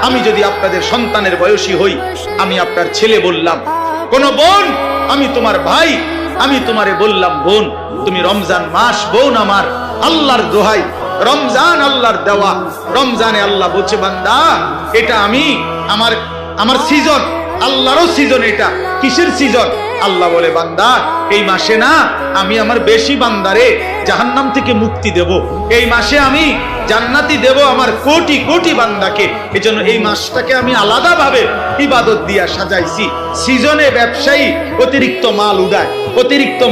আমি যদি আপনাদের সন্তানের বয়সী হই, আমি আপনার ছেলে বললাম, কোন বোন আমি তোমার ভাই, আমি তোমারে বললাম বোন, তুমি রমজান মাস বোন আমার, আল্লাহর দোহাই, রমজান আল্লাহর দেওয়া। রমজানে আল্লাহ বলছে বান্দা এটা আমি আমার সিজন, আল্লাহরও সিজন। এটা কিসের সিজন? আল্লাহ বলে বান্দা এই মাসে না আমি আমার বেশি বান্দারে জাহান্নাম থেকে মুক্তি দেব, এই মাসে আমি জান্নাতি দেব আমার কোটি কোটি বান্দাকে। এজন্য এই মাসটাকে আমি আলাদাভাবে ইবাদত দিয়া সাজাইছি। সিজনে ব্যবসায়ী অতিরিক্ত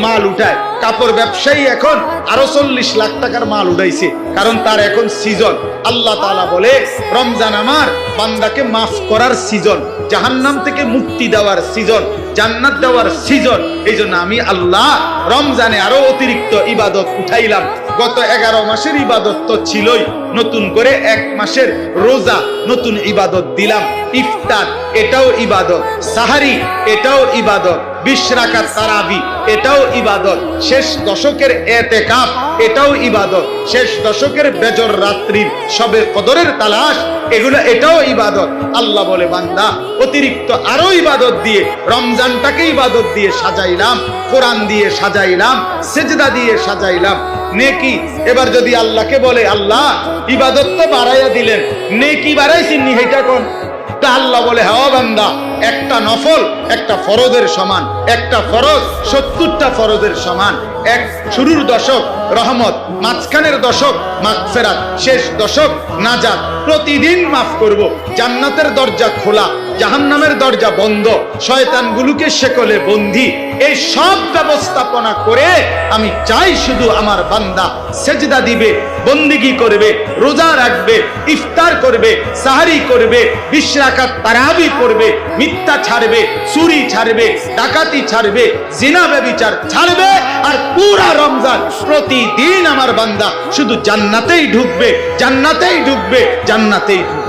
মাল উঠায়, কাপড় ব্যবসায়ী এখন আরো 40 লাখ টাকার মাল উঠাইছে, কারণ তার এখন সিজন। আল্লাহ তাআলা বলে রমজান আমার বান্দাকে মাফ করার সিজন, জাহান্নাম থেকে মুক্তি দেওয়ার সিজন, জান্নাত দেওয়ার সিজন। এই জন্য আমি আল্লাহ রমজানে আরো অতিরিক্ত ইবাদত উঠাইলাম। গত 11 মাসের ইবাদত তো ছিলই, নতুন করে 1 মাসের রোজা নতুন ইবাদত দিলাম। ইফতার এটাও ইবাদত, সাহারি এটাও ইবাদত, 20 রাকাত তারাবি এটাও ইবাদত, শেষ দশকের এতেকাফ এটাও ইবাদত, শেষ দশকের বেজর রাত্রির সবে কদরের তালাশ এগুলো এটাও ইবাদত। আল্লাহ বলে বান্দা অতিরিক্ত আরো ইবাদত দিয়ে রমজানটাকে ইবাদত দিয়ে সাজাইলাম, কোরআন দিয়ে সাজাইলাম, সেজদা দিয়ে সাজাইলাম, নেকি। এবার যদি আল্লাহকে বলে আল্লাহ ইবাদত তো বাড়াইয়া দিলেন, নেকি বাড়াইছেন নি এটা কোন? আল্লাহ বলে হ্যাঁ বান্দা, একটা নফল একটা ফরজের সমান, একটা ফরজ 70টা ফরজের সমান। এক শুরুর দশক রহমত, মাঝখানের দশক মাগফিরাত, শেষ দশক নাজাত। প্রতিদিন মাফ করব, জান্নাতের দরজা খোলা, জাহান্নামের দরজা বন্ধ, শয়তানগুলোকে শেকলে বন্দী। এই সব ব্যবস্থাপনা করে আমি চাই শুধু আমার বান্দা সেজদা দিবে, বন্দিগি করবে, রোজা রাখবে, ইফতার করবে, সাহারি করবে, 20 রাকাত তারাবি করবে, মিথ্যা ছাড়বে, চুরি ছাড়বে, ডাকাতি ছাড়বে, জিনা ব্যভিচার ছাড়বে। আর পুরা রমজান প্রতিদিন আমার বান্দা শুধু জান্নাতেই ঢুকবে, জান্নাতেই ঢুকবে, জান্নাতেই ঢুকবে।